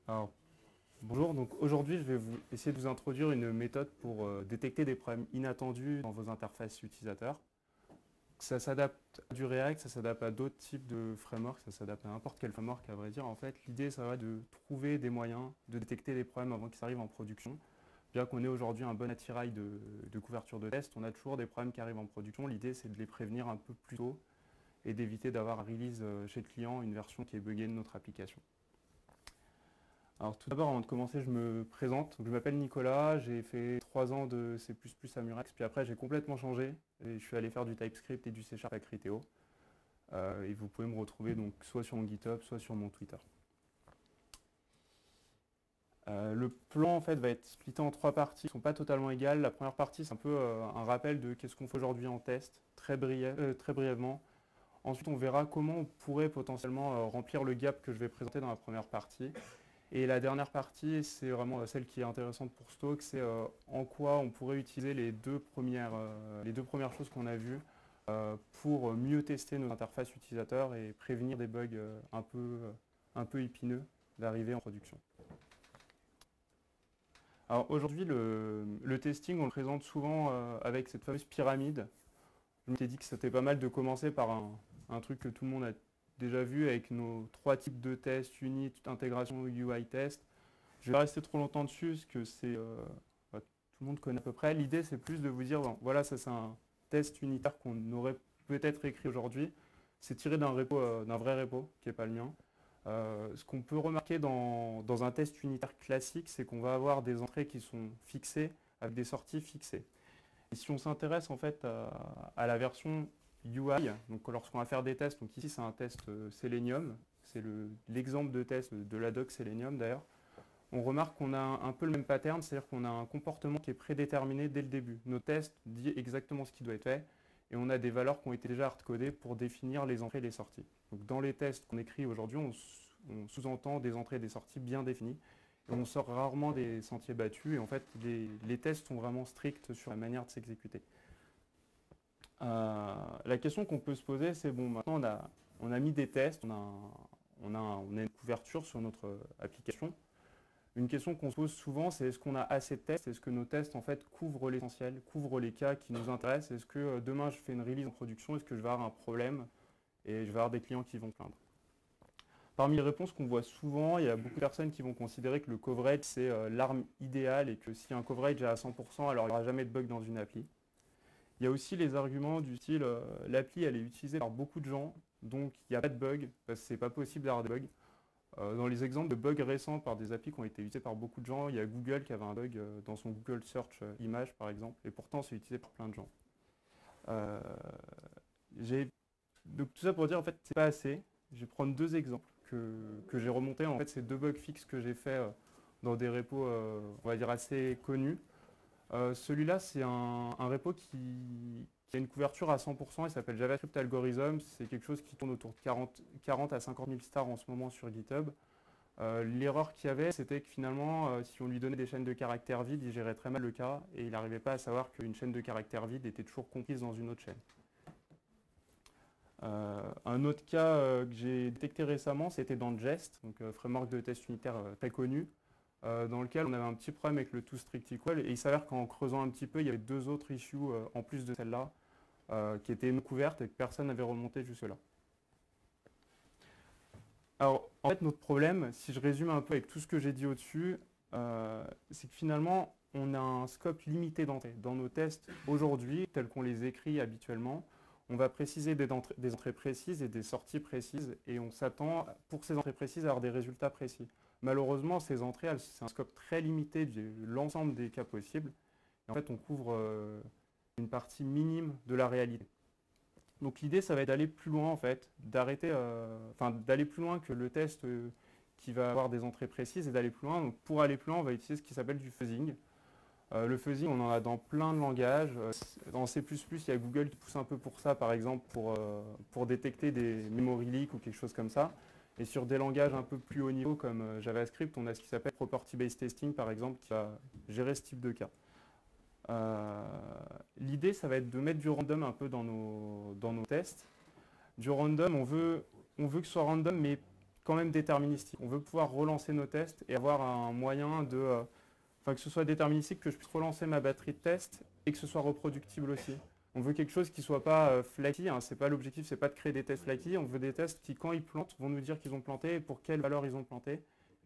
Alors, bonjour, donc aujourd'hui je vais essayer de vous introduire une méthode pour détecter des problèmes inattendus dans vos interfaces utilisateurs. Ça s'adapte à du React, ça s'adapte à d'autres types de frameworks, ça s'adapte à n'importe quel framework à vrai dire. En fait, l'idée ça va de trouver des moyens de détecter des problèmes avant qu'ils arrivent en production. Bien qu'on ait aujourd'hui un bon attirail de couverture de test, on a toujours des problèmes qui arrivent en production. L'idée c'est de les prévenir un peu plus tôt et d'éviter d'avoir à release chez le client une version qui est buggée de notre application. Alors tout d'abord, avant de commencer, je me présente. Donc, je m'appelle Nicolas, j'ai fait 3 ans de C++ à Murex, puis après j'ai complètement changé et je suis allé faire du TypeScript et du C# avec Criteo. Et vous pouvez me retrouver donc soit sur mon GitHub, soit sur mon Twitter. Le plan en fait va être splitté en 3 parties qui ne sont pas totalement égales. La première partie c'est un peu un rappel de qu'est-ce qu'on fait aujourd'hui en test, très brièvement. Ensuite on verra comment on pourrait potentiellement remplir le gap que je vais présenter dans la première partie. Et la dernière partie, c'est vraiment celle qui est intéressante pour Stoke, c'est en quoi on pourrait utiliser les deux premières choses qu'on a vues pour mieux tester nos interfaces utilisateurs et prévenir des bugs un peu épineux d'arriver en production. Alors aujourd'hui, le testing, on le présente souvent avec cette fameuse pyramide. Je m'étais dit que c'était pas mal de commencer par un truc que tout le monde a déjà vu avec nos 3 types de tests, unit, intégration, UI test. Je vais pas rester trop longtemps dessus parce que tout le monde connaît à peu près. L'idée c'est plus de vous dire, bon, voilà, ça c'est un test unitaire qu'on aurait peut-être écrit aujourd'hui. C'est tiré d'un vrai repo qui n'est pas le mien. Ce qu'on peut remarquer dans un test unitaire classique, c'est qu'on va avoir des entrées qui sont fixées avec des sorties fixées. Et si on s'intéresse en fait à la version UI, donc lorsqu'on va faire des tests, donc ici c'est un test Selenium, c'est l'exemple de test de la doc Selenium d'ailleurs, on remarque qu'on a un peu le même pattern, c'est-à-dire qu'on a un comportement qui est prédéterminé dès le début. Nos tests disent exactement ce qui doit être fait, et on a des valeurs qui ont été déjà hardcodées pour définir les entrées et les sorties. Donc dans les tests qu'on écrit aujourd'hui, on sous-entend des entrées et des sorties bien définies, et on sort rarement des sentiers battus, et en fait les tests sont vraiment stricts sur la manière de s'exécuter. La question qu'on peut se poser, c'est bon, maintenant on a mis des tests, on a une couverture sur notre application. Une question qu'on se pose souvent, c'est est-ce qu'on a assez de tests? Est-ce que nos tests en fait couvrent l'essentiel, couvrent les cas qui nous intéressent? Est-ce que demain je fais une release en production, est-ce que je vais avoir un problème et je vais avoir des clients qui vont plaindre? Parmi les réponses qu'on voit souvent, il y a beaucoup de personnes qui vont considérer que le coverage c'est l'arme idéale et que si un coverage est à 100%, alors il n'y aura jamais de bug dans une appli. Il y a aussi les arguments du style l'appli elle est utilisée par beaucoup de gens, donc il n'y a pas de bug, parce que c'est pas possible d'avoir des bugs. Dans les exemples de bugs récents par des applis qui ont été utilisés par beaucoup de gens, il y a Google qui avait un bug dans son Google Search Image par exemple, et pourtant c'est utilisé par plein de gens. Euh, donc tout ça pour dire en fait c'est pas assez. Je vais prendre 2 exemples que j'ai remontés. En fait c'est 2 bugs fixes que j'ai fait dans des repos on va dire assez connus. Celui-là c'est un repo qui a une couverture à 100%, il s'appelle JavaScript Algorithm, c'est quelque chose qui tourne autour de 40 à 50 000 stars en ce moment sur GitHub. L'erreur qu'il y avait, c'était que finalement, si on lui donnait des chaînes de caractères vides, il gérait très mal le cas et il n'arrivait pas à savoir qu'une chaîne de caractères vides était toujours comprise dans une autre chaîne. Un autre cas que j'ai détecté récemment, c'était dans Jest, donc framework de test unitaire très connu, dans lequel on avait un petit problème avec le toStringtEqual et il s'avère qu'en creusant un petit peu, il y avait 2 autres issues en plus de celle-là qui étaient non couvertes et que personne n'avait remonté jusque-là. Alors, en fait, notre problème, si je résume un peu avec tout ce que j'ai dit au-dessus, c'est que finalement, on a un scope limité d'entrée. Dans nos tests aujourd'hui, tels qu'on les écrit habituellement, on va préciser des entrées précises et des sorties précises, et on s'attend, pour ces entrées précises, à avoir des résultats précis. Malheureusement, ces entrées, c'est un scope très limité de l'ensemble des cas possibles, et en fait, on couvre une partie minime de la réalité. Donc l'idée, ça va être d'aller plus loin en fait, d'aller plus loin que le test qui va avoir des entrées précises et d'aller plus loin. Donc pour aller plus loin, on va utiliser ce qui s'appelle du fuzzing. Le fuzzing, on en a dans plein de langages. Dans C++, il y a Google qui pousse un peu pour ça, par exemple, pour détecter des memory leaks ou quelque chose comme ça. Et sur des langages un peu plus haut niveau comme JavaScript, on a ce qui s'appelle property-based testing, par exemple, qui va gérer ce type de cas. L'idée, ça va être de mettre du random un peu dans nos tests. Du random, on veut que ce soit random, mais quand même déterministique. On veut pouvoir relancer nos tests et avoir un moyen de... que ce soit déterministique, que je puisse relancer ma batterie de tests et que ce soit reproductible aussi. On veut quelque chose qui ne soit pas flaky, hein, c'est pas l'objectif, c'est pas de créer des tests flaky, on veut des tests qui, quand ils plantent, vont nous dire qu'ils ont planté et pour quelle valeur ils ont planté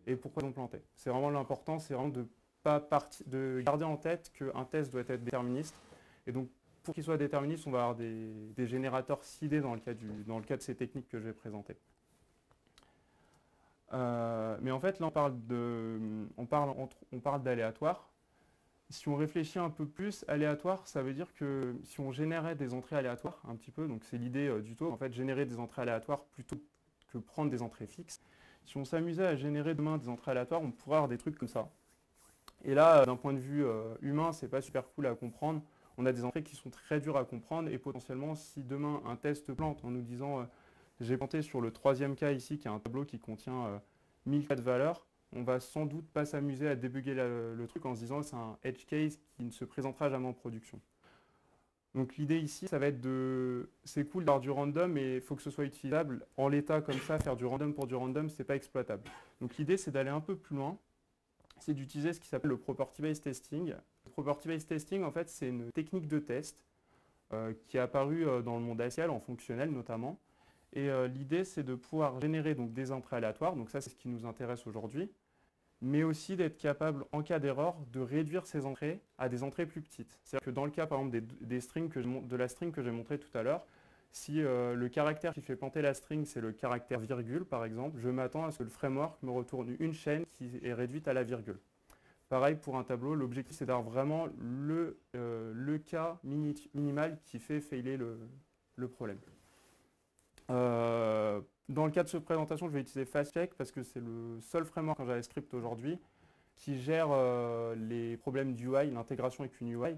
et pourquoi ils ont planté. C'est vraiment l'important, c'est vraiment de garder en tête qu'un test doit être déterministe. Et donc, pour qu'il soit déterministe, on va avoir des générateurs seedés dans le cas de ces techniques que je vais présenter. Mais en fait, là, on parle d'aléatoire. Si on réfléchit un peu plus, aléatoire, ça veut dire que si on générait des entrées aléatoires, un petit peu, donc c'est l'idée du taux, en fait, générer des entrées aléatoires plutôt que prendre des entrées fixes. Si on s'amusait à générer demain des entrées aléatoires, on pourrait avoir des trucs comme ça. Et là, d'un point de vue humain, c'est pas super cool à comprendre. On a des entrées qui sont très dures à comprendre et potentiellement, si demain un test plante en nous disant j'ai planté sur le troisième cas ici, qui est un tableau qui contient 1000 cas de valeurs, on va sans doute pas s'amuser à débugger le truc en se disant c'est un edge case qui ne se présentera jamais en production. Donc l'idée ici, ça va être c'est cool d'avoir du random, mais il faut que ce soit utilisable. En l'état comme ça, faire du random pour du random, c'est pas exploitable. Donc l'idée, c'est d'aller un peu plus loin, c'est d'utiliser ce qui s'appelle le property-based testing. Le property-based testing, en fait, c'est une technique de test qui est apparue dans le monde ASIAL, en fonctionnel notamment. Et l'idée, c'est de pouvoir générer donc, des entrées aléatoires, donc ça, c'est ce qui nous intéresse aujourd'hui, mais aussi d'être capable, en cas d'erreur, de réduire ces entrées à des entrées plus petites. C'est-à-dire que dans le cas, par exemple, des strings de la string que j'ai montré tout à l'heure, si le caractère qui fait planter la string, c'est le caractère virgule, par exemple, je m'attends à ce que le framework me retourne une chaîne qui est réduite à la virgule. Pareil pour un tableau, l'objectif, c'est d'avoir vraiment le cas minimal qui fait failer le problème. Dans le cas de cette présentation, je vais utiliser FastCheck parce que c'est le seul framework en JavaScript aujourd'hui qui gère les problèmes d'UI, l'intégration avec une UI,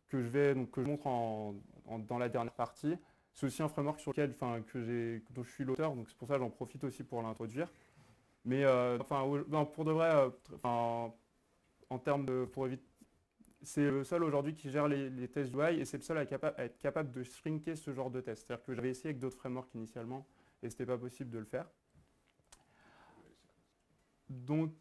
que je montre dans la dernière partie. C'est aussi un framework sur lequel, dont je suis l'auteur, donc c'est pour ça que j'en profite aussi pour l'introduire. Mais pour de vrai, en termes pour éviter, c'est le seul aujourd'hui qui gère les tests UI et c'est le seul à être capable de shrinker ce genre de test. C'est-à-dire que j'avais essayé avec d'autres frameworks initialement et c'était pas possible de le faire. Donc,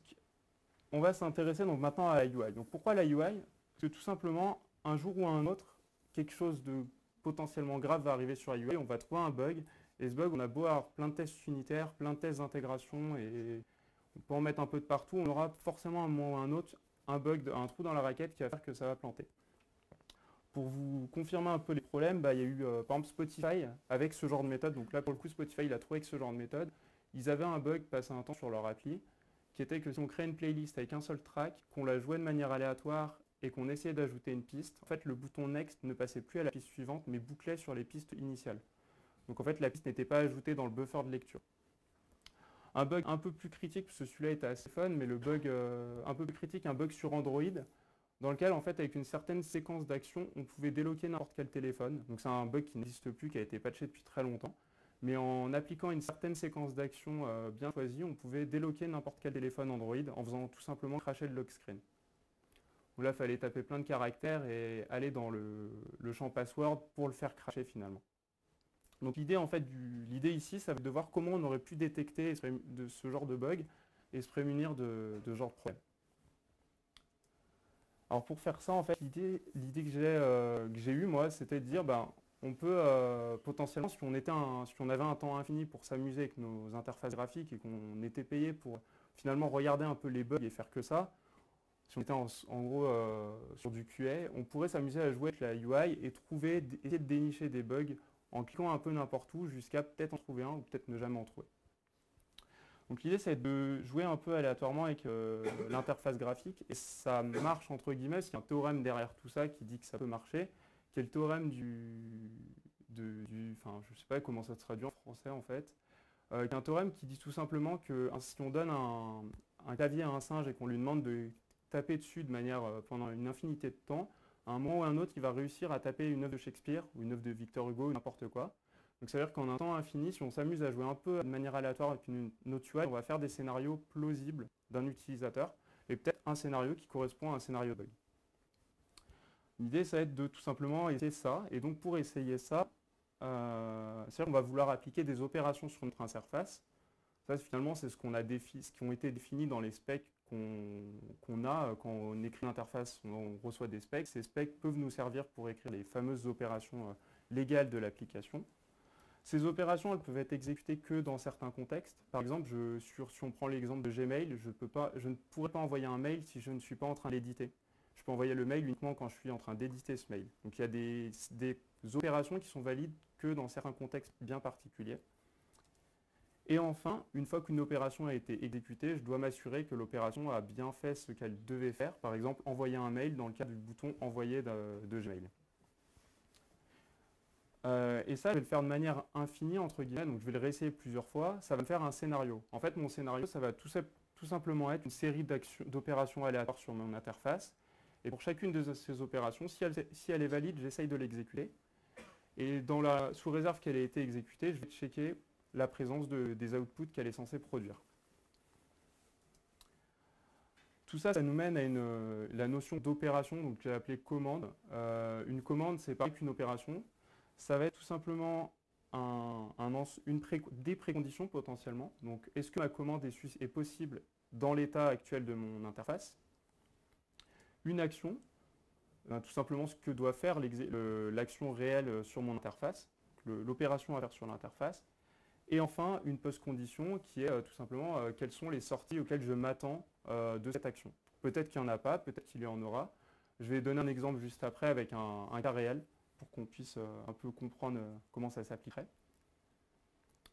on va s'intéresser maintenant à la UI. Donc, pourquoi la UI? Parce que tout simplement, un jour ou un autre, quelque chose de potentiellement grave va arriver sur la UI, on va trouver un bug et ce bug, on a beau avoir plein de tests unitaires, plein de tests d'intégration et on peut en mettre un peu de partout, on aura forcément un moment ou un autre un bug, un trou dans la raquette qui va faire que ça va planter. Pour vous confirmer un peu les problèmes, il y a eu par exemple Spotify avec ce genre de méthode. Donc là pour le coup Spotify il a trouvé que ce genre de méthode. Ils avaient un bug passé un temps sur leur appli qui était que si on crée une playlist avec un seul track, qu'on la jouait de manière aléatoire et qu'on essayait d'ajouter une piste, en fait le bouton Next ne passait plus à la piste suivante mais bouclait sur les pistes initiales. Donc en fait la piste n'était pas ajoutée dans le buffer de lecture. Un bug un peu plus critique, parce que celui-là était assez fun, mais le bug un peu plus critique, un bug sur Android, dans lequel, en fait, avec une certaine séquence d'actions, on pouvait déloquer n'importe quel téléphone. Donc c'est un bug qui n'existe plus, qui a été patché depuis très longtemps. Mais en appliquant une certaine séquence d'actions bien choisie, on pouvait déloquer n'importe quel téléphone Android en faisant tout simplement crasher le lock screen. Donc là, il fallait taper plein de caractères et aller dans le champ password pour le faire crasher finalement. Donc l'idée en fait, l'idée ici, ça va être de voir comment on aurait pu détecter de ce genre de bug et se prémunir de ce genre de problème. Alors pour faire ça, en fait, l'idée que j'ai eue, moi, c'était de dire, on peut potentiellement, si on avait un temps infini pour s'amuser avec nos interfaces graphiques et qu'on était payé pour finalement regarder un peu les bugs et faire que ça, si on était en gros sur du QA, on pourrait s'amuser à jouer avec la UI et essayer de dénicher des bugs en cliquant un peu n'importe où jusqu'à peut-être en trouver un ou peut-être ne jamais en trouver. Donc l'idée c'est de jouer un peu aléatoirement avec l'interface graphique et ça marche entre guillemets, il y a un théorème derrière tout ça qui dit que ça peut marcher, qui est le théorème je ne sais pas comment ça se traduit en français en fait, qui est un théorème qui dit tout simplement que si on donne un clavier à un singe et qu'on lui demande de taper dessus de manière pendant une infinité de temps, à un moment ou un autre, il va réussir à taper une œuvre de Shakespeare ou une œuvre de Victor Hugo ou n'importe quoi. Donc ça veut dire qu'en un temps infini, si on s'amuse à jouer un peu de manière aléatoire avec notre UI, on va faire des scénarios plausibles d'un utilisateur et peut-être un scénario qui correspond à un scénario bug. L'idée, ça va être de tout simplement essayer ça. Et donc pour essayer ça, c'est-à-dire qu'on va vouloir appliquer des opérations sur notre interface Ça, finalement, c'est ce qui ont été définis dans les specs qu'on a quand on écrit l'interface, on reçoit des specs. Ces specs peuvent nous servir pour écrire les fameuses opérations légales de l'application. Ces opérations, elles peuvent être exécutées que dans certains contextes. Par exemple, si on prend l'exemple de Gmail, je ne pourrais pas envoyer un mail si je ne suis pas en train d'éditer. Je peux envoyer le mail uniquement quand je suis en train d'éditer ce mail. Donc il y a des opérations qui sont valides que dans certains contextes bien particuliers. Et enfin, une fois qu'une opération a été exécutée, je dois m'assurer que l'opération a bien fait ce qu'elle devait faire. Par exemple, envoyer un mail dans le cas du bouton envoyer de Gmail. Et ça, je vais le faire de manière infinie, entre guillemets, donc je vais le réessayer plusieurs fois. Ça va me faire un scénario. En fait, mon scénario, ça va tout simplement être une série d'opérations aléatoires sur mon interface. Et pour chacune de ces opérations, si elle est valide, j'essaye de l'exécuter. Et sous réserve qu'elle ait été exécutée, je vais checker la présence des outputs qu'elle est censée produire. Tout ça, ça nous mène à la notion d'opération, donc j'ai appelé commande. Une commande, c'est pareil qu'une opération. Ça va être tout simplement des préconditions potentiellement. Donc, est-ce que ma commande est possible dans l'état actuel de mon interface? Une action, tout simplement ce que doit faire l'action réelle sur mon interface, l'opération à faire sur l'interface. Et enfin, une post-condition qui est tout simplement quelles sont les sorties auxquelles je m'attends de cette action. Peut-être qu'il n'y en a pas, peut-être qu'il y en aura. Je vais donner un exemple juste après avec un cas réel pour qu'on puisse un peu comprendre comment ça s'appliquerait.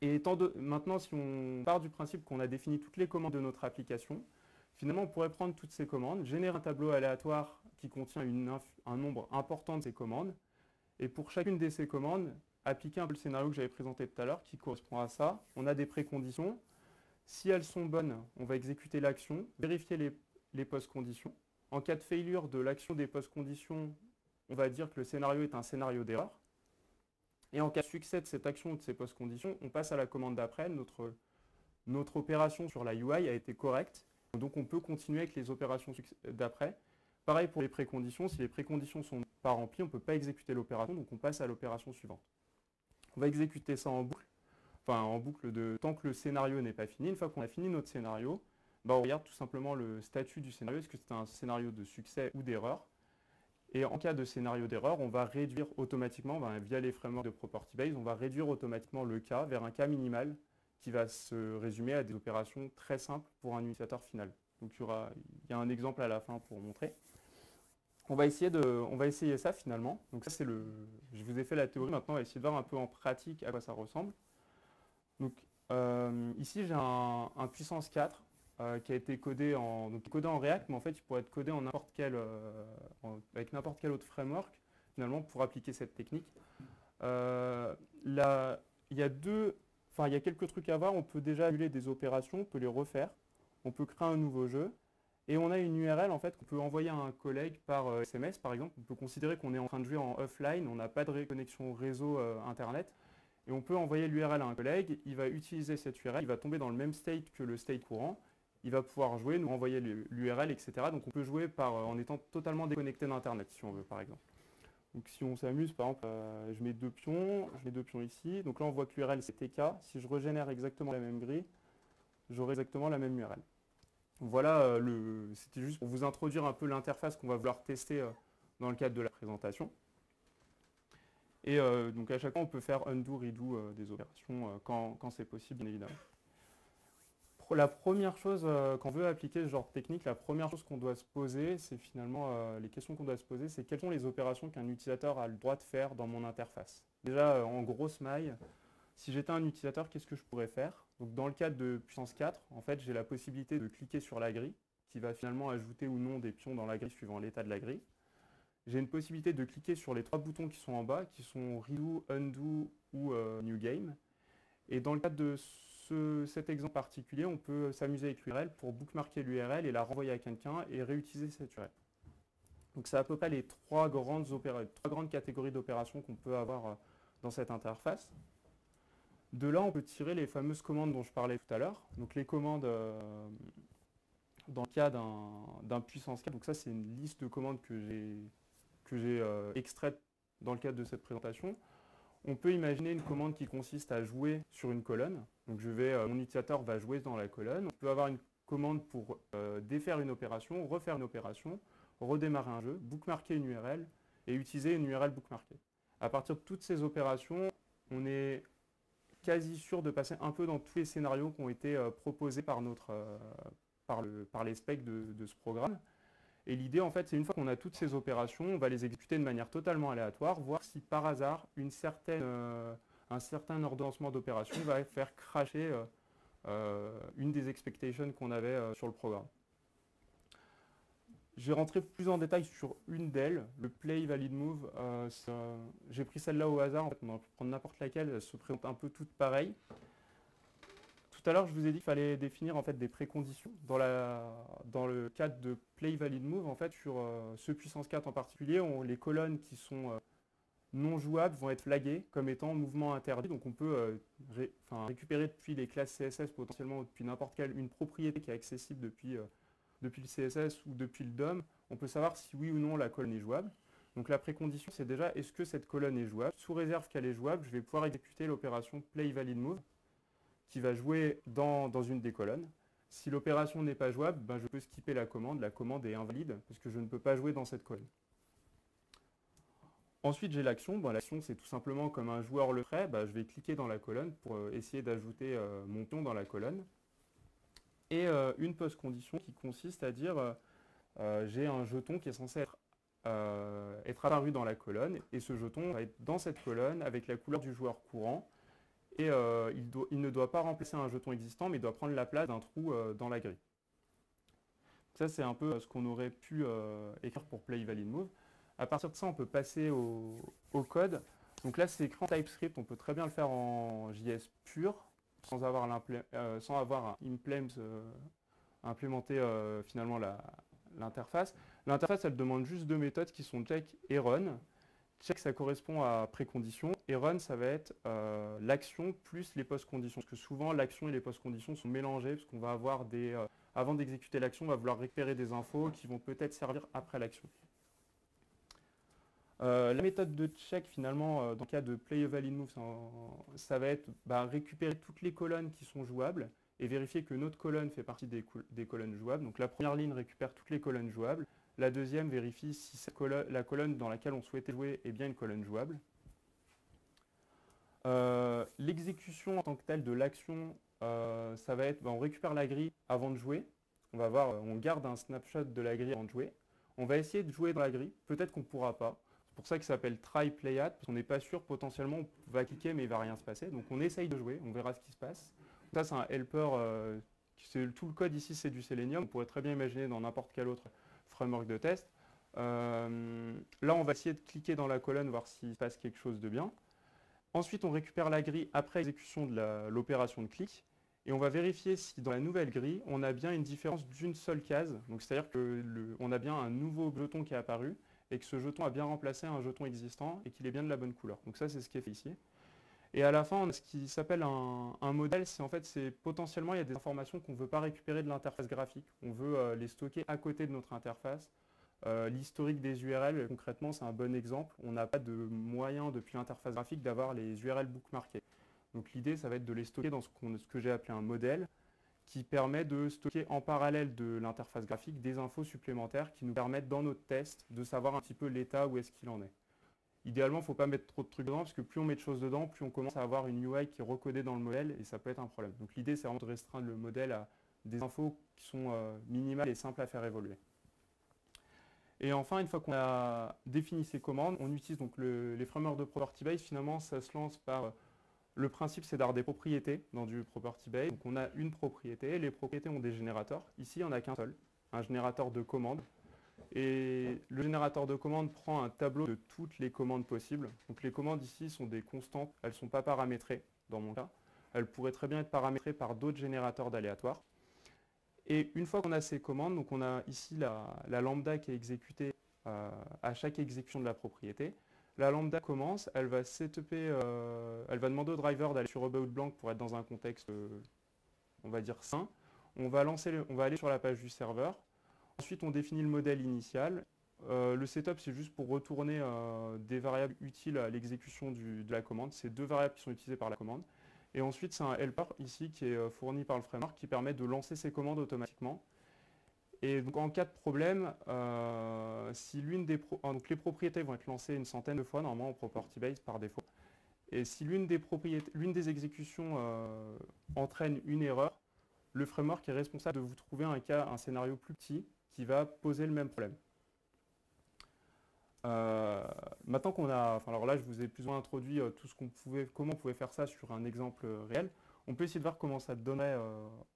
Et maintenant, si on part du principe qu'on a défini toutes les commandes de notre application, finalement, on pourrait prendre toutes ces commandes, générer un tableau aléatoire qui contient un nombre important de ces commandes, et pour chacune de ces commandes, appliquer un peu le scénario que j'avais présenté tout à l'heure qui correspond à ça. On a des préconditions. Si elles sont bonnes, on va exécuter l'action, vérifier les post-conditions. En cas de failure de l'action des post-conditions, on va dire que le scénario est un scénario d'erreur. Et en cas de succès de cette action ou de ces post-conditions, on passe à la commande d'après. Notre opération sur la UI a été correcte, donc on peut continuer avec les opérations d'après. Pareil pour les préconditions, si les préconditions ne sont pas remplies, on ne peut pas exécuter l'opération, donc on passe à l'opération suivante. On va exécuter ça en boucle, tant que le scénario n'est pas fini. Une fois qu'on a fini notre scénario, on regarde tout simplement le statut du scénario, est-ce que c'est un scénario de succès ou d'erreur. Et en cas de scénario d'erreur, on va réduire automatiquement, via les frameworks de Property Base, on va réduire automatiquement le cas vers un cas minimal qui va se résumer à des opérations très simples pour un utilisateur final. Donc il y a un exemple à la fin pour montrer. On va essayer ça finalement. Donc ça je vous ai fait la théorie, maintenant on va essayer de voir un peu en pratique à quoi ça ressemble. Donc ici j'ai un puissance 4 qui a été codé en React, mais en fait il pourrait être codé en avec n'importe quel autre framework finalement pour appliquer cette technique. Il y a quelques trucs à voir. On peut déjà annuler des opérations, on peut les refaire, on peut créer un nouveau jeu. Et on a une URL en fait qu'on peut envoyer à un collègue par SMS par exemple. On peut considérer qu'on est en train de jouer en offline, on n'a pas de connexion réseau internet. Et on peut envoyer l'URL à un collègue, il va utiliser cette URL, il va tomber dans le même state que le state courant. Il va pouvoir jouer, nous envoyer l'URL, etc. Donc on peut jouer en étant totalement déconnecté d'Internet si on veut par exemple. Donc si on s'amuse, par exemple, je mets deux pions ici. Donc là on voit que l'URL c'est TK. Si je régénère exactement la même grille, j'aurai exactement la même URL. Voilà, c'était juste pour vous introduire un peu l'interface qu'on va vouloir tester dans le cadre de la présentation. Et donc à chaque fois, on peut faire undo, redo des opérations quand c'est possible, bien évidemment. La première chose, quand on veut appliquer ce genre de technique, la première chose qu'on doit se poser, c'est finalement, les questions qu'on doit se poser, c'est quelles sont les opérations qu'un utilisateur a le droit de faire dans mon interface. Déjà, en grosse maille, si j'étais un utilisateur, qu'est-ce que je pourrais faire? Donc, dans le cadre de puissance 4, en fait, j'ai la possibilité de cliquer sur la grille, qui va finalement ajouter ou non des pions dans la grille suivant l'état de la grille. J'ai une possibilité de cliquer sur les trois boutons qui sont en bas, qui sont Redo, Undo ou New Game. Et dans le cadre de cet exemple particulier, on peut s'amuser avec l'URL pour bookmarker l'URL et la renvoyer à quelqu'un et réutiliser cette URL. Donc c'est à peu près les trois grandes catégories d'opérations qu'on peut avoir dans cette interface. De là, on peut tirer les fameuses commandes dont je parlais tout à l'heure. Donc les commandes dans le cas d'un puissance 4. Donc ça, c'est une liste de commandes que j'ai extraites dans le cadre de cette présentation. On peut imaginer une commande qui consiste à jouer sur une colonne. Donc mon utilisateur va jouer dans la colonne. On peut avoir une commande pour défaire une opération, refaire une opération, redémarrer un jeu, bookmarker une URL et utiliser une URL bookmarkée. À partir de toutes ces opérations, on est quasi sûr de passer un peu dans tous les scénarios qui ont été proposés par les specs de ce programme. Et l'idée, en fait, c'est une fois qu'on a toutes ces opérations, on va les exécuter de manière totalement aléatoire, voir si par hasard, un certain ordonnancement d'opérations va faire crasher une des expectations qu'on avait sur le programme. Je vais rentrer plus en détail sur une d'elles, le play valid move. J'ai pris celle-là au hasard, en fait, on aurait pu prendre n'importe laquelle, elle se présente un peu toutes pareilles. Tout à l'heure, je vous ai dit qu'il fallait définir en fait, des préconditions. Dans le cadre de play valid move, en fait, sur ce puissance 4 en particulier, les colonnes qui sont non jouables vont être flaguées comme étant mouvement interdit. Donc on peut récupérer depuis les classes CSS potentiellement ou depuis n'importe quelle une propriété qui est accessible depuis le CSS ou depuis le DOM. On peut savoir si oui ou non la colonne est jouable. Donc la précondition, c'est déjà est-ce que cette colonne est jouable. Sous réserve qu'elle est jouable, je vais pouvoir exécuter l'opération play valid move qui va jouer dans une des colonnes. Si l'opération n'est pas jouable, ben je peux skipper la commande est invalide parce que je ne peux pas jouer dans cette colonne. Ensuite, j'ai l'action. Bon, l'action, c'est tout simplement comme un joueur le ferait. Ben, je vais cliquer dans la colonne pour essayer d'ajouter mon pion dans la colonne. Et une post-condition qui consiste à dire j'ai un jeton qui est censé être apparu dans la colonne et ce jeton va être dans cette colonne avec la couleur du joueur courant et il ne doit pas remplacer un jeton existant mais il doit prendre la place d'un trou dans la grille. Ça c'est un peu ce qu'on aurait pu écrire pour play valid move. À partir de ça on peut passer au code. Donc là c'est écrit en TypeScript, on peut très bien le faire en JS pur sans avoir implémenté finalement l'interface. L'interface, elle demande juste deux méthodes qui sont check et run. Check, ça correspond à précondition, et run, ça va être l'action plus les post-conditions. Parce que souvent, l'action et les post-conditions sont mélangées, parce qu'on va avoir avant d'exécuter l'action, on va vouloir récupérer des infos qui vont peut-être servir après l'action. La méthode de check, finalement, dans le cas de play valid move, ça va être récupérer toutes les colonnes qui sont jouables et vérifier que notre colonne fait partie des colonnes jouables. Donc la première ligne récupère toutes les colonnes jouables. La deuxième vérifie si la colonne dans laquelle on souhaitait jouer est bien une colonne jouable. L'exécution en tant que telle de l'action, ça va être, on récupère la grille avant de jouer. On garde un snapshot de la grille avant de jouer. On va essayer de jouer dans la grille. Peut-être qu'on ne pourra pas. C'est pour ça qu'il s'appelle try play at, parce qu'on n'est pas sûr, potentiellement on va cliquer mais il ne va rien se passer. Donc on essaye de jouer, on verra ce qui se passe. Ça c'est un helper, tout le code ici c'est du Selenium, on pourrait très bien imaginer dans n'importe quel autre framework de test. Là on va essayer de cliquer dans la colonne, voir s'il se passe quelque chose de bien. Ensuite on récupère la grille après exécution de l'opération de clic. Et on va vérifier si dans la nouvelle grille, on a bien une différence d'une seule case. Donc c'est-à-dire qu'on a bien un nouveau jeton qui est apparu et que ce jeton a bien remplacé un jeton existant et qu'il est bien de la bonne couleur. Donc ça, c'est ce qui est fait ici. Et à la fin, on a ce qui s'appelle un modèle. C'est potentiellement, il y a des informations qu'on ne veut pas récupérer de l'interface graphique. On veut les stocker à côté de notre interface. L'historique des URL, concrètement, c'est un bon exemple. On n'a pas de moyen depuis l'interface graphique d'avoir les URL bookmarkées. Donc l'idée, ça va être de les stocker dans ce que j'ai appelé un modèle qui permet de stocker en parallèle de l'interface graphique des infos supplémentaires qui nous permettent dans notre test de savoir un petit peu l'état où est-ce qu'il en est. Idéalement, il ne faut pas mettre trop de trucs dedans parce que plus on met de choses dedans, plus on commence à avoir une UI qui est recodée dans le modèle et ça peut être un problème. Donc l'idée, c'est vraiment de restreindre le modèle à des infos qui sont minimales et simples à faire évoluer. Et enfin, une fois qu'on a défini ces commandes, on utilise donc les frameworks de Property Base. Finalement, ça se lance par... Le principe, c'est d'avoir des propriétés dans du Property Base. Donc on a une propriété, les propriétés ont des générateurs. Ici, il n'y en a qu'un seul, un générateur de commandes. Et le générateur de commandes prend un tableau de toutes les commandes possibles. Donc les commandes ici sont des constantes, elles ne sont pas paramétrées dans mon cas. Elles pourraient très bien être paramétrées par d'autres générateurs d'aléatoires. Et une fois qu'on a ces commandes, donc on a ici la lambda qui est exécutée à chaque exécution de la propriété. La lambda commence, elle va elle va demander au driver d'aller sur About Blank pour être dans un contexte, on va dire sain. On va aller sur la page du serveur. Ensuite, on définit le modèle initial. Le setup, c'est juste pour retourner des variables utiles à l'exécution de la commande. C'est deux variables qui sont utilisées par la commande. Et ensuite, c'est un helper ici qui est fourni par le framework qui permet de lancer ces commandes automatiquement. Et donc en cas de problème, si donc les propriétés vont être lancées une centaine de fois, normalement en property base par défaut. Et si l'une des exécutions entraîne une erreur, le framework est responsable de vous trouver un scénario plus petit qui va poser le même problème. Maintenant qu'on a, alors là je vous ai plus ou moins introduit comment on pouvait faire ça sur un exemple réel, on peut essayer de voir comment ça donnerait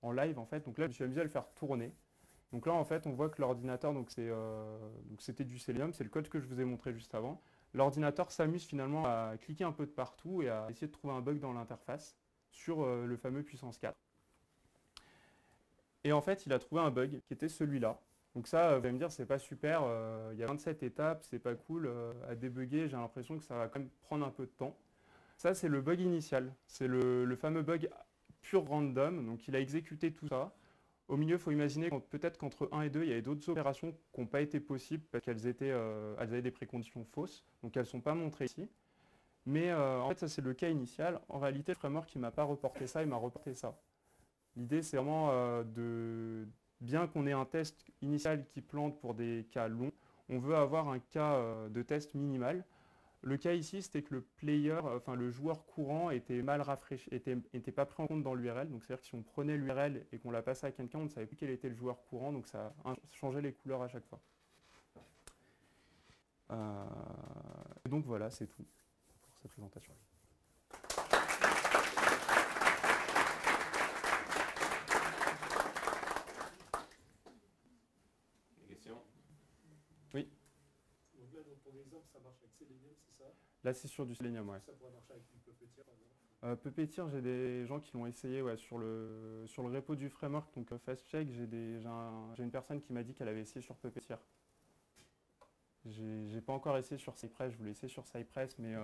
en live en fait. Donc là je me suis amusé à le faire tourner. Donc là en fait on voit que l'ordinateur, donc c'était du Selenium, c'est le code que je vous ai montré juste avant. L'ordinateur s'amuse finalement à cliquer un peu de partout et à essayer de trouver un bug dans l'interface sur le fameux puissance 4. Et en fait il a trouvé un bug qui était celui-là. Donc ça, vous allez me dire, c'est pas super, il y a 27 étapes, c'est pas cool, à débugger, j'ai l'impression que ça va quand même prendre un peu de temps. Ça, c'est le bug initial, c'est le fameux bug pur random, donc il a exécuté tout ça. Au milieu, il faut imaginer peut-être qu'entre 1 et 2, il y avait d'autres opérations qui n'ont pas été possibles parce qu'elles avaient des préconditions fausses, donc elles ne sont pas montrées ici. Mais en fait, ça c'est le cas initial. En réalité, le framework, il ne m'a pas reporté ça, il m'a reporté ça. L'idée, c'est vraiment bien qu'on ait un test initial qui plante pour des cas longs, on veut avoir un cas de test minimal. Le cas ici, c'était que le player, enfin le joueur courant était mal rafraîchi, était pas pris en compte dans l'URL. Donc c'est-à-dire que si on prenait l'URL et qu'on la passait à quelqu'un, on ne savait plus quel était le joueur courant, donc ça changeait les couleurs à chaque fois. Et donc voilà, c'est tout pour cette présentation. Oui. Donc là, pour l'exemple, ça marche avec Selenium, c'est ça? Là, c'est sur du Selenium, ouais. Ça pourrait marcher avec du Puppeteer, par exemple? Puppeteer, j'ai des gens qui l'ont essayé ouais, sur le repo du framework, donc FastCheck, j'ai une personne qui m'a dit qu'elle avait essayé sur Puppeteer. J'ai pas encore essayé sur Cypress, je voulais essayer sur Cypress, mais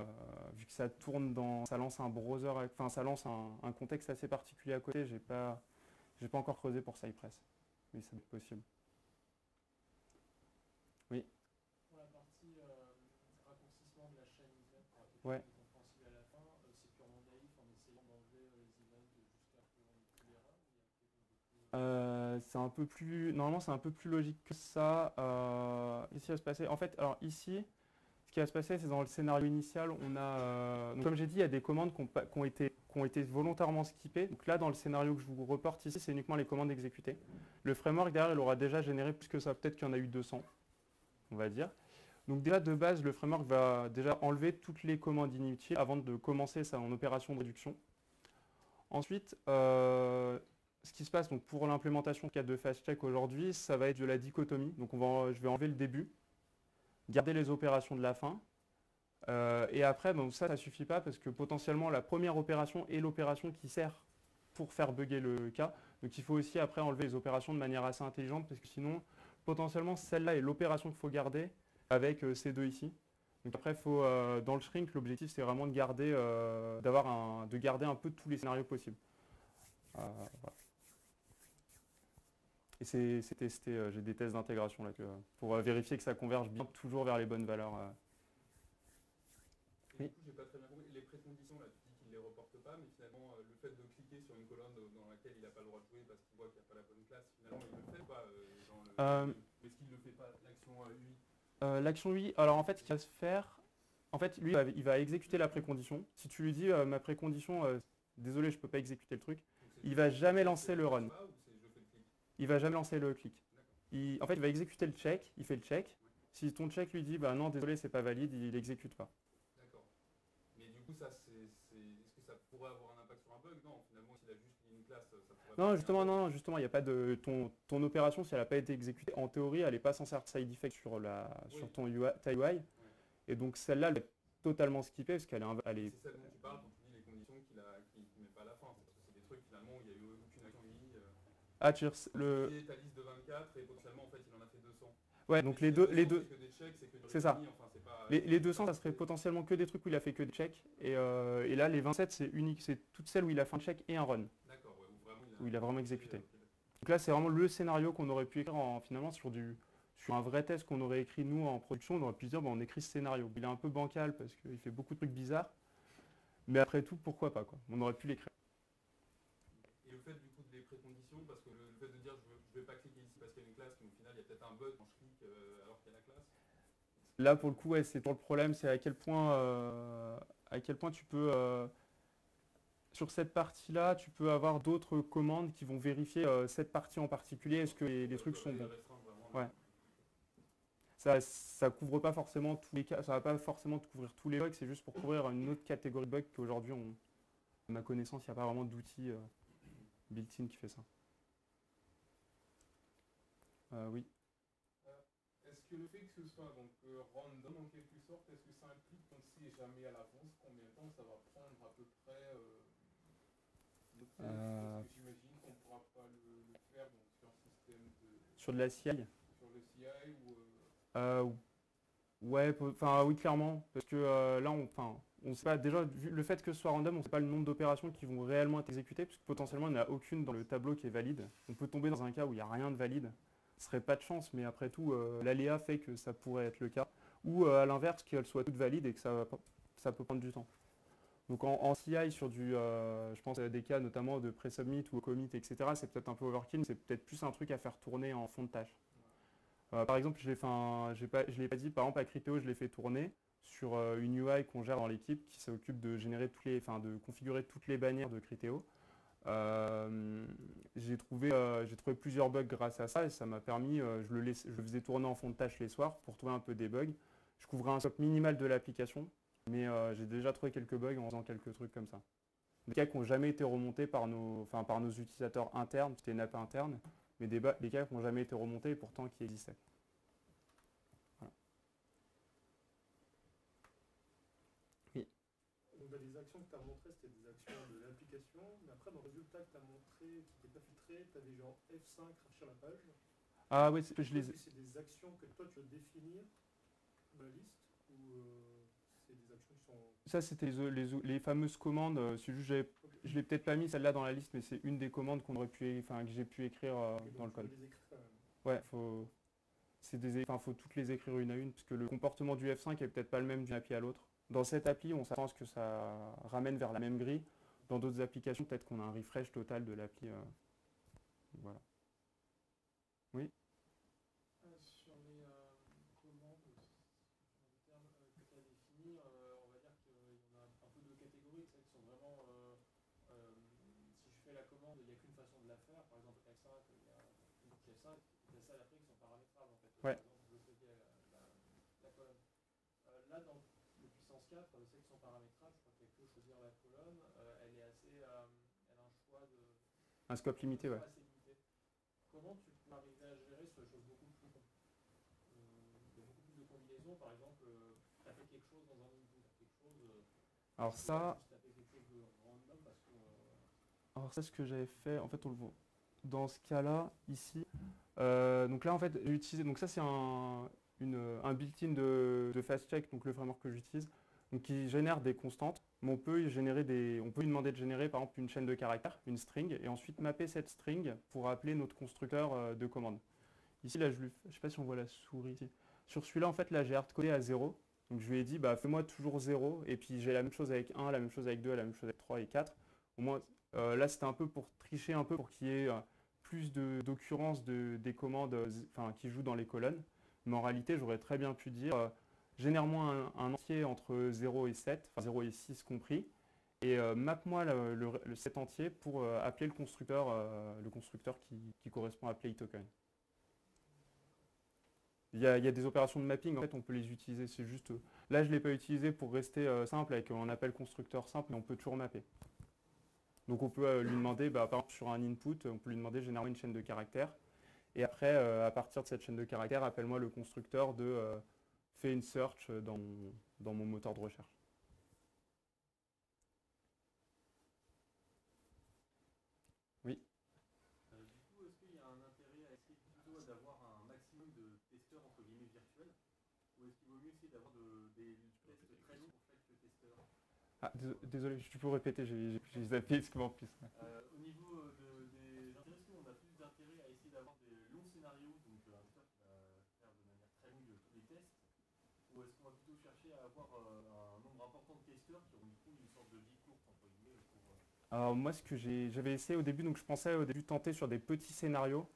vu que ça tourne ça lance un browser, enfin ça lance un contexte assez particulier à côté, j'ai pas encore creusé pour Cypress, mais ça doit être possible. Oui. Pour la partie raccourcissement de la chaîne event pour Ouais. compréhensible à la fin, c'est purement naïf en essayant d'enlever les events jusqu'à ce qu'on ait plus d'erreur? C'est un peu plus, normalement c'est un peu plus logique que ça. Ici va se passer, en fait, alors ici, ce qui va se passer, c'est dans le scénario initial, on a, donc comme j'ai dit, il y a des commandes qui ont été volontairement skippées. Donc là, dans le scénario que je vous reporte ici, c'est uniquement les commandes exécutées. Le framework derrière, il aura déjà généré plus que ça, peut-être qu'il y en a eu 200, on va dire. Donc déjà de base, le framework va déjà enlever toutes les commandes inutiles avant de commencer son opération de réduction. Ensuite, ce qui se passe donc, pour l'implémentation 4 de FastCheck aujourd'hui, ça va être de la dichotomie. Donc je vais enlever le début, garder les opérations de la fin. Et après, donc ça ne suffit pas parce que potentiellement la première opération est l'opération qui sert pour faire bugger le cas. Donc il faut aussi après enlever les opérations de manière assez intelligente parce que sinon, potentiellement, celle-là est l'opération qu'il faut garder avec ces deux ici. Donc après, dans le shrink, l'objectif c'est vraiment de garder, un peu tous les scénarios possibles. Voilà. Et c'est testé, j'ai des tests d'intégration là pour vérifier que ça converge bien toujours vers les bonnes valeurs. Et du coup, j'ai pas très bien compris. Les préconditions, là, tu dis qu'il ne les reporte pas, mais finalement, le fait de cliquer sur une colonne dans laquelle il n'a pas le droit de jouer parce qu'il voit qu'il n'y a pas la bonne classe, finalement, il le fait pas est-ce qu'il ne le fait pas, l'action UI? L'action UI, alors en fait, ce qui va se faire, en fait, lui, il va exécuter la précondition. Si tu lui dis, ma précondition, désolé, je ne peux pas exécuter le truc, il va jamais lancer le run. Il va jamais lancer le clic. En fait, il va exécuter le check, il fait le check. Si ton check lui dit, bah non, désolé, c'est pas valide, il n'exécute pas. D'accord. Mais du coup, est-ce que ça pourrait avoir un impact sur un bug? Non, finalement, s'il a juste mis une classe, ça pourrait Non, justement, non, justement, il n'y a pas de. Ton opération, si elle n'a pas été exécutée, en théorie, elle n'est pas censée avoir side effect sur ta UI. Ouais. Et donc celle-là, elle est totalement skippée parce qu'elle est. C'est celle dont tu parles quand tu dis les conditions qu'il ne met pas à la fin. Parce que c'est des trucs finalement où il n'y a eu aucune action UI. Ah, tu veux dire, ta liste de 24 et potentiellement en fait il en a fait 200. Ouais, donc les deux. C'est ça. Enfin, les 200, ça serait potentiellement que des trucs où il a fait que des checks. Et là, les 27, c'est unique. C'est toutes celles où il a fait un check et un run. D'accord, ouais, où il a vraiment exécuté. Donc là, c'est vraiment le scénario qu'on aurait pu écrire finalement sur un vrai test qu'on aurait écrit nous en production. On aurait pu se dire, on écrit ce scénario. Il est un peu bancal parce qu'il fait beaucoup de trucs bizarres. Mais après tout, pourquoi pas quoi. On aurait pu l'écrire. fait du coup des préconditions, parce que le fait de dire je vais pas cliquer ici parce qu'il y a une classe, mais au final il y a peut-être un bug quand je clique alors qu'il y a la classe. Là, pour le coup, ouais, c'est pour le problème, c'est à quel point tu peux, sur cette partie-là, tu peux avoir d'autres commandes qui vont vérifier cette partie en particulier, est-ce que les trucs sont bons. Ouais. Ça couvre pas forcément tous les cas, ça va pas forcément te couvrir tous les bugs, c'est juste pour couvrir une autre catégorie de bugs qu'aujourd'hui, à ma connaissance, il n'y a pas vraiment d'outil built-in qui fait ça. Oui. Est-ce que le fait que ce soit donc random en quelque sorte, est-ce que ça implique qu'on ne sait jamais à l'avance combien de temps ça va prendre à peu près notre test? Parce que j'imagine qu'on ne pourra pas le faire donc, sur un système sur de la CI? Sur le CI ou ouais, enfin oui, clairement, parce que là, on sait pas, déjà, vu le fait que ce soit random, on ne sait pas le nombre d'opérations qui vont réellement être exécutées, parce que potentiellement, il n'y en a aucune dans le tableau qui est valide. On peut tomber dans un cas où il n'y a rien de valide. Ce serait pas de chance, mais après tout, l'aléa fait que ça pourrait être le cas. Ou à l'inverse, qu'elles soient toutes valides et que ça peut prendre du temps. Donc en CI, sur je pense à des cas notamment de pre-submit ou commit, etc., c'est peut-être un peu overkill, c'est peut-être plus un truc à faire tourner en fond de tâche. Par exemple, je ne l'ai pas dit, par exemple à Criteo, je l'ai fait tourner sur une UI qu'on gère dans l'équipe qui s'occupe de générer de configurer toutes les bannières de Criteo. J'ai trouvé plusieurs bugs grâce à ça et ça m'a permis, je le faisais tourner en fond de tâche les soirs pour trouver un peu des bugs. Je couvrais un scope minimal de l'application, mais j'ai déjà trouvé quelques bugs en faisant quelques trucs comme ça. Des cas qui n'ont jamais été remontés par nos utilisateurs internes, c'était une app interne, mais des cas qui n'ont jamais été remontés et pourtant qui existaient. Voilà. Oui. Donc dans les actions que tu as montrées, c'était des actions de l'application, mais après dans le résultat que tu as montré, qui n'était pas filtré, tu avais genre F5 rafraîchir la page. Ah oui, je les ai. C'est des actions que toi tu veux définir dans la liste ou c'est des actions qui sont... Ça, c'était les fameuses commandes. C'est juste, je ne l'ai peut-être pas mis celle-là dans la liste, mais c'est une des commandes que j'ai pu écrire dans le code. Les écrire quand même. Ouais, faut toutes les écrire une à une, parce que le comportement du F5 est peut-être pas le même d'une appli à l'autre. Dans cette appli, on s'attend à ce que ça ramène vers la même grille. Dans d'autres applications, peut-être qu'on a un refresh total de l'appli. Voilà. Oui. Sur les commandes, que tu as définies, on va dire qu'il y en a un peu deux catégories, celles qui sont vraiment, si je fais la commande, il n'y a qu'une façon de la faire, par exemple F5, il y a une boucle F5, et celles après qui sont paramétrables en fait. Ouais. Par exemple, je veux bloquer la colonne. Là, dans le puissance 4, celles qui sont paramétrables, je crois qu'il n'y a que choisir la colonne, elle est assez, elle a un choix de... Un scope limité, ouais. Assez limité. Comment tu peux arriver à gérer sur les choses beaucoup plus il y a beaucoup plus de combinaisons, par exemple, tu as fait quelque chose dans un input, quelque chose... Alors ça... Tu as fait quelque chose de random parce que... Alors ça, ce que j'avais fait, en fait, on le voit dans ce cas-là, ici. Donc là, en fait, j'ai utilisé... Donc ça, c'est un built-in de FastCheck, donc le framework que j'utilise, donc qui génère des constantes. Mais on peut lui demander de générer, par exemple, une chaîne de caractères, une string, et ensuite mapper cette string pour appeler notre constructeur de commande. Ici, là, je ne sais pas si on voit la souris ici. Sur celui-là, en fait, là, j'ai hardcodé à 0. Donc je lui ai dit, bah, fais-moi toujours 0, et puis j'ai la même chose avec 1, la même chose avec 2, la même chose avec 3 et 4. Au moins, là, c'était un peu pour tricher un peu, pour qu'il y ait plus d'occurrences des commandes qui jouent dans les colonnes. Mais en réalité, j'aurais très bien pu dire, génère-moi un entier entre 0 et 7, enfin 0 et 6 compris, et map-moi le set entier pour appeler le constructeur qui correspond à playToken. Il y a des opérations de mapping, en fait, on peut les utiliser, c'est juste... Là, je ne l'ai pas utilisé pour rester simple, avec un appel constructeur simple, mais on peut toujours mapper. Donc on peut lui demander, par exemple, sur un input, on peut lui demander généralement une chaîne de caractères, et après, à partir de cette chaîne de caractères, appelle-moi le constructeur de fais une search dans mon moteur de recherche. Oui. Du coup, est-ce qu'il y a un intérêt à essayer plutôt d'avoir un maximum de testeurs entre guillemets virtuels, ou est-ce qu'il vaut mieux essayer d'avoir des tests très longs pour chaque testeur? Ah, désolé, tu peux répéter, j'ai zappé ce en plus. Au niveau des intérêts, on a plus d'intérêt à essayer d'avoir des longs scénarios, donc un testeur qui va faire de manière très longue tous les tests, ou est-ce qu'on va plutôt chercher à avoir un nombre important de testeurs qui auront du coup une sorte de vie courte entre guillemets pour... Alors moi, j'avais essayé au début, donc je pensais au début tenter sur des petits scénarios.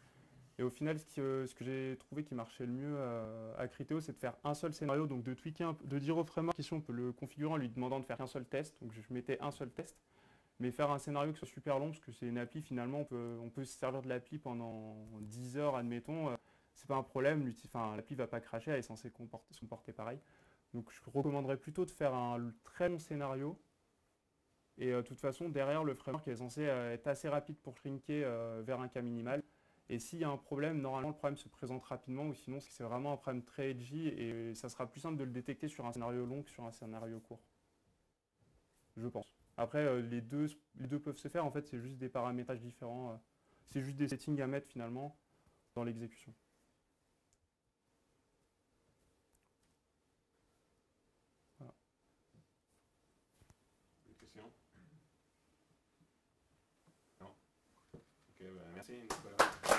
Et au final, ce que j'ai trouvé qui marchait le mieux à Criteo, c'est de faire un seul scénario, donc de tweaker, de dire au framework si on peut le configurer en lui demandant de faire qu'un seul test. Donc je mettais un seul test, mais faire un scénario qui soit super long, parce que c'est une appli, finalement, on peut se servir de l'appli pendant 10 heures, admettons. C'est pas un problème, l'appli va pas cracher, elle est censée se comporter pareil. Donc je recommanderais plutôt de faire un très long scénario. Et de toute façon, derrière, le framework est censé être assez rapide pour shrinker vers un cas minimal. Et s'il y a un problème, normalement le problème se présente rapidement, ou sinon c'est vraiment un problème très edgy et ça sera plus simple de le détecter sur un scénario long que sur un scénario court. Je pense. Après, les deux peuvent se faire, en fait, c'est juste des paramétrages différents. C'est juste des settings à mettre finalement dans l'exécution. Voilà. Une question? Non? Ok, ben merci Nicolas.